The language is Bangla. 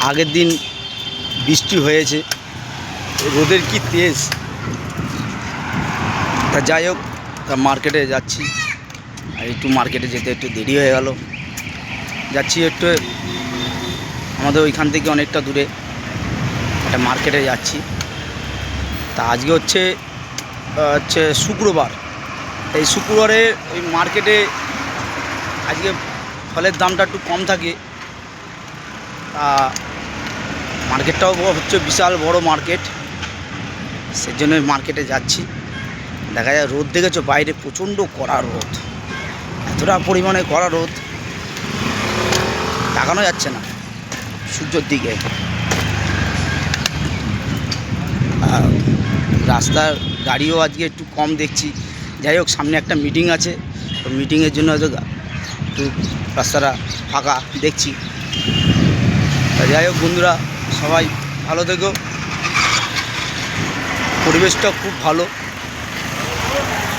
আগের দিন বৃষ্টি হয়েছে, রোদের কি তেজ। তা যাই হোক, তা মার্কেটে যাচ্ছি, আর একটু মার্কেটে যেতে একটু দেরি হয়ে গেল। যাচ্ছি একটু আমাদের ওইখান থেকে অনেকটা দূরে একটা মার্কেটে যাচ্ছি। তা আজকে হচ্ছে শুক্রবার। এই শুক্রবারে ওই মার্কেটে আজকে ফলের দামটা একটু কম থাকে। তা মার্কেটটাও হচ্ছে বিশাল বড় মার্কেট, সেজন্য মার্কেটে যাচ্ছি। দেখা যায় রোদ দেখেছো, বাইরে প্রচণ্ড কড়া রোদ, এতটা পরিমাণে কড়া রোদ তাকানো যাচ্ছে না সূর্যের দিকে। রাস্তার গাড়িও আজকে একটু কম দেখছি। যাই হোক, সামনে একটা মিটিং আছে, তো মিটিংয়ের জন্য হয়তো একটু রাস্তাটা ফাঁকা দেখছি। তা যাই হোক বন্ধুরা, সবাই ভালো থেকো। পরিবেশটা খুব ভালো।